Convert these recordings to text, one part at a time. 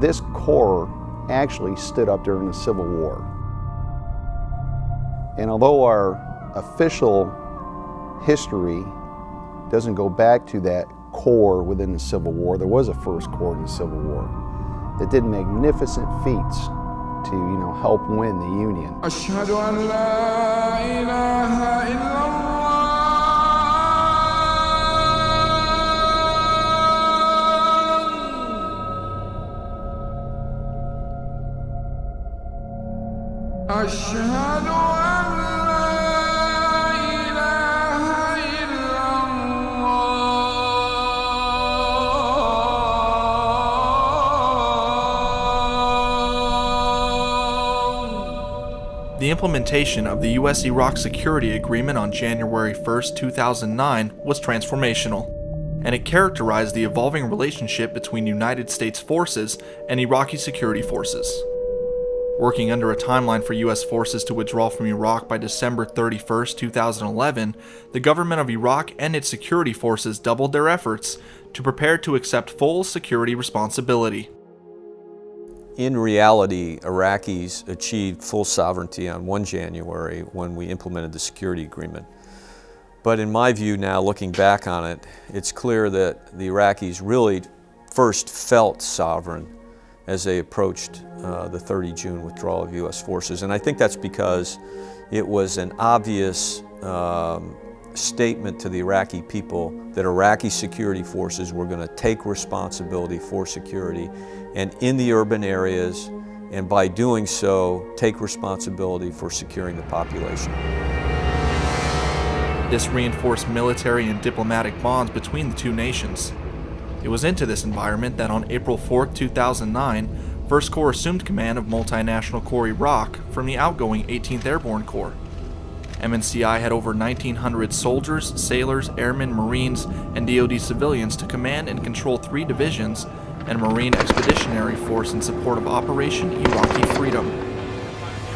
This Corps actually stood up during the Civil War. And although our official history doesn't go back to that Corps within the Civil War, there was a first Corps in the Civil War that did magnificent feats to, help win the Union. أشهد أن لا إله إلا الله أشهد أن لا إله إلا The implementation of the U.S.-Iraq Security Agreement on January 1, 2009 was transformational, and it characterized the evolving relationship between United States forces and Iraqi security forces. Working under a timeline for U.S. forces to withdraw from Iraq by December 31, 2011, the government of Iraq and its security forces doubled their efforts to prepare to accept full security responsibility. In reality, Iraqis achieved full sovereignty on 1 January when we implemented the security agreement. But in my view now, looking back on it, it's clear that the Iraqis really first felt sovereign as they approached the 30 June withdrawal of U.S. forces. And I think that's because it was an obvious statement to the Iraqi people that Iraqi security forces were going to take responsibility for security and in the urban areas, and by doing so, take responsibility for securing the population. This reinforced military and diplomatic bonds between the two nations. It was into this environment that on April 4, 2009, 1st Corps assumed command of Multinational Corps Iraq from the outgoing 18th Airborne Corps. MNCI had over 1,900 soldiers, sailors, airmen, Marines, and DoD civilians to command and control 3 divisions and a Marine Expeditionary Force in support of Operation Iraqi Freedom.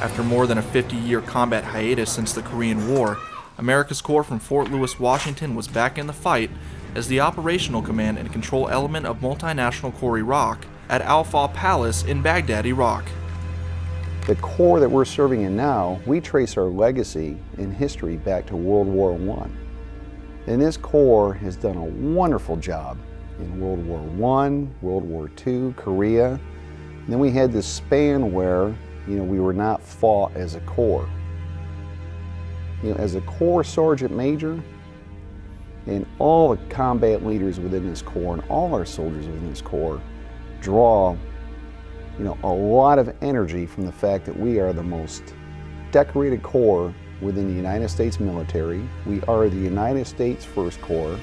After more than a 50-year combat hiatus since the Korean War, America's Corps from Fort Lewis, Washington was back in the fight as the operational command and control element of Multinational Corps Iraq at Al-Fa Palace in Baghdad, Iraq. The Corps that we're serving in now, we trace our legacy in history back to World War I. And this Corps has done a wonderful job in World War I, World War II, Korea. And then we had this span where, we were not fought as a Corps. As a Corps Sergeant Major, and all the combat leaders within this Corps and all our soldiers within this Corps draw, a lot of energy from the fact that we are the most decorated Corps within the United States military. We are the United States First Corps.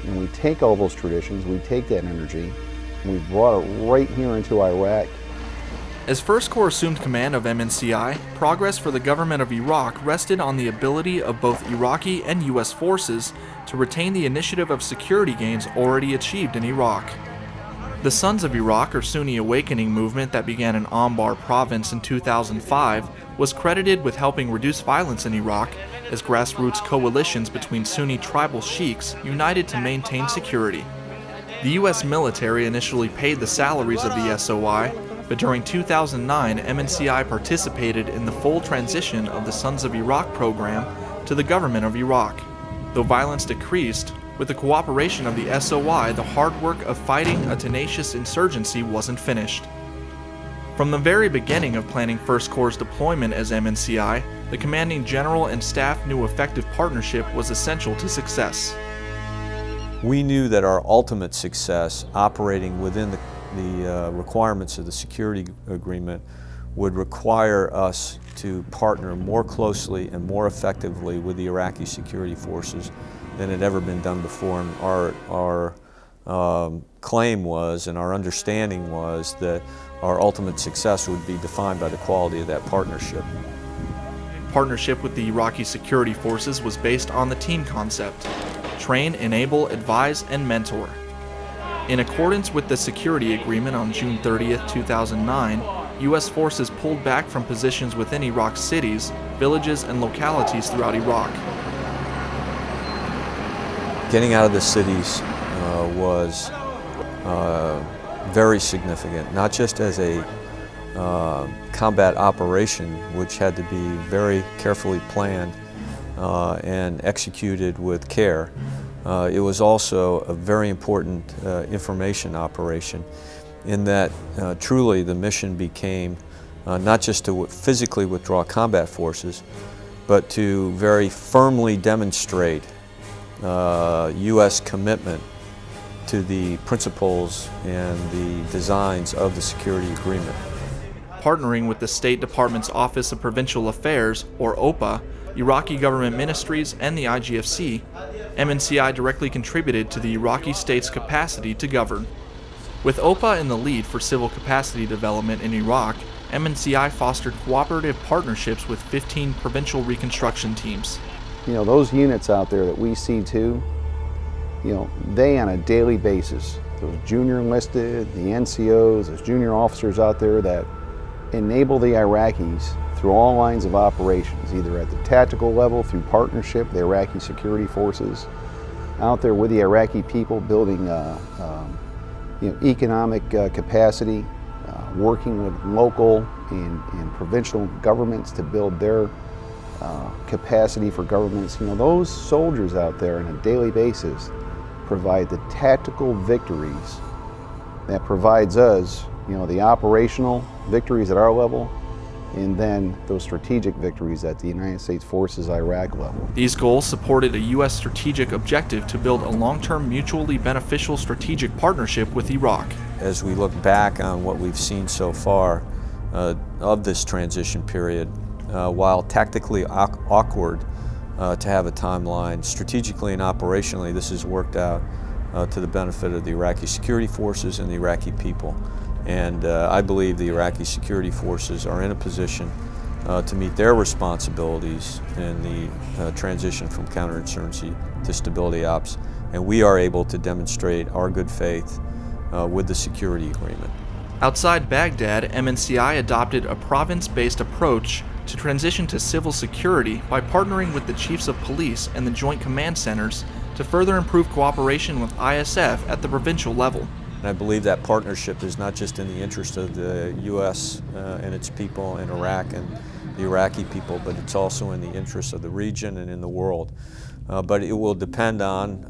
And we take all those traditions, we take that energy, and we brought it right here into Iraq. As 1st Corps assumed command of MNCI, progress for the government of Iraq rested on the ability of both Iraqi and U.S. forces to retain the initiative of security gains already achieved in Iraq. The Sons of Iraq, or Sunni Awakening movement that began in Anbar province in 2005, was credited with helping reduce violence in Iraq as grassroots coalitions between Sunni tribal sheiks united to maintain security. The U.S. military initially paid the salaries of the SOI, but during 2009, MNCI participated in the full transition of the Sons of Iraq program to the government of Iraq. Though violence decreased, with the cooperation of the SOI, the hard work of fighting a tenacious insurgency wasn't finished. From the very beginning of planning 1st Corps' deployment as MNCI, the commanding general and staff knew effective partnership was essential to success. We knew that our ultimate success operating within the requirements of the security agreement would require us to partner more closely and more effectively with the Iraqi security forces than had ever been done before. And our claim was, and our understanding was, that our ultimate success would be defined by the quality of that partnership. Partnership with the Iraqi security forces was based on the team concept: train, enable, advise, and mentor. In accordance with the security agreement on June 30, 2009, U.S. forces pulled back from positions within Iraq's cities, villages, and localities throughout Iraq. Getting out of the cities was very significant, not just as a combat operation, which had to be very carefully planned and executed with care. It was also a very important information operation in that truly the mission became not just to physically withdraw combat forces, but to very firmly demonstrate U.S. commitment to the principles and the designs of the security agreement. Partnering with the State Department's Office of Provincial Affairs, or OPA, Iraqi government ministries, and the IGFC, MNCI directly contributed to the Iraqi state's capacity to govern. With OPA in the lead for civil capacity development in Iraq, MNCI fostered cooperative partnerships with 15 provincial reconstruction teams. You know, those units out there that we see too, you know, they on a daily basis, those junior enlisted, the NCOs, those junior officers out there that enable the Iraqis through all lines of operations, either at the tactical level through partnership, the Iraqi security forces, out there with the Iraqi people building you know, economic capacity, working with local and provincial governments to build their capacity for governments. You know, those soldiers out there on a daily basis provide the tactical victories that provides us, you know, the operational victories at our level, and then those strategic victories at the United States Forces Iraq level. These goals supported a U.S. strategic objective to build a long-term mutually beneficial strategic partnership with Iraq. As we look back on what we've seen so far of this transition period, while tactically awkward to have a timeline, strategically and operationally this has worked out to the benefit of the Iraqi security forces and the Iraqi people. And I believe the Iraqi security forces are in a position to meet their responsibilities in the transition from counterinsurgency to stability ops, and we are able to demonstrate our good faith with the security agreement. Outside Baghdad, MNCI adopted a province-based approach to transition to civil security by partnering with the chiefs of police and the joint command centers to further improve cooperation with ISF at the provincial level. And I believe that partnership is not just in the interest of the U.S. And its people in Iraq and the Iraqi people, but it's also in the interest of the region and in the world. But it will depend on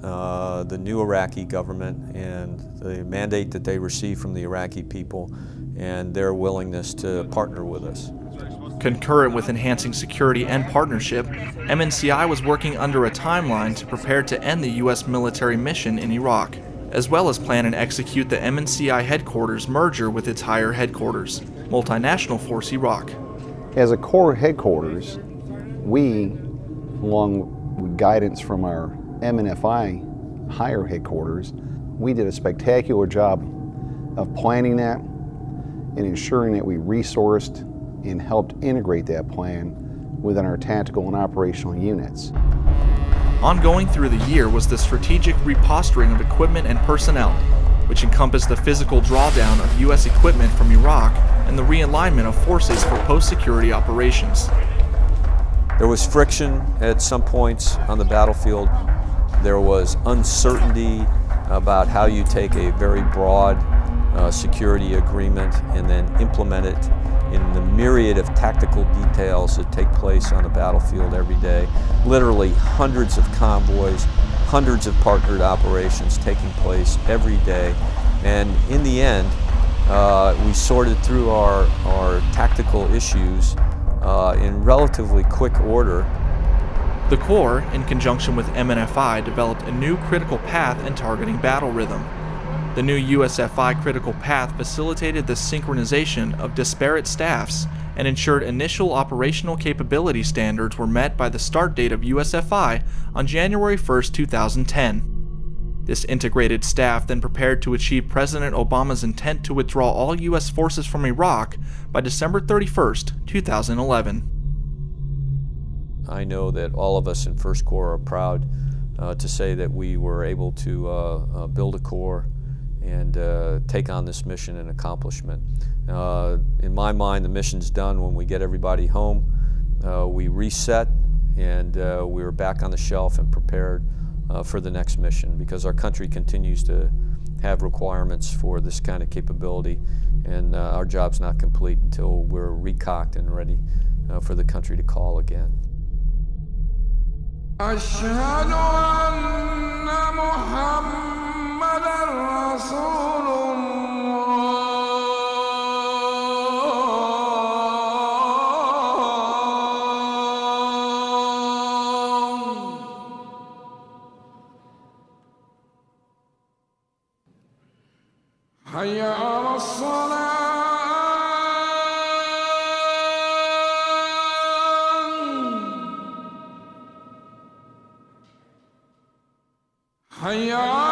the new Iraqi government and the mandate that they receive from the Iraqi people and their willingness to partner with us. Concurrent with enhancing security and partnership, MNCI was working under a timeline to prepare to end the U.S. military mission in Iraq, as well as plan and execute the MNCI headquarters merger with its higher headquarters, Multinational Force Iraq. As a core headquarters, we, along with guidance from our MNFI higher headquarters, we did a spectacular job of planning that and ensuring that we resourced and helped integrate that plan within our tactical and operational units. Ongoing through the year was the strategic reposturing of equipment and personnel, which encompassed the physical drawdown of U.S. equipment from Iraq and the realignment of forces for post-security operations. There was friction at some points on the battlefield. There was uncertainty about how you take a very broad security agreement and then implement it in the myriad of tactical details that take place on the battlefield every day. Literally hundreds of convoys, hundreds of partnered operations taking place every day. And in the end, we sorted through our tactical issues in relatively quick order. The Corps, in conjunction with MNFI, developed a new critical path and targeting battle rhythm. The new USF-I critical path facilitated the synchronization of disparate staffs and ensured initial operational capability standards were met by the start date of USF-I on January 1, 2010. This integrated staff then prepared to achieve President Obama's intent to withdraw all U.S. forces from Iraq by December 31, 2011. I know that all of us in First Corps are proud to say that we were able to build a Corps and take on this mission and accomplishment. In my mind, the mission's done when we get everybody home. We reset and we were back on the shelf and prepared for the next mission, because our country continues to have requirements for this kind of capability, and our job's not complete until we're recocked and ready for the country to call again. أشهد أن محمدًا رسول الله. حي على الصلاة. حي على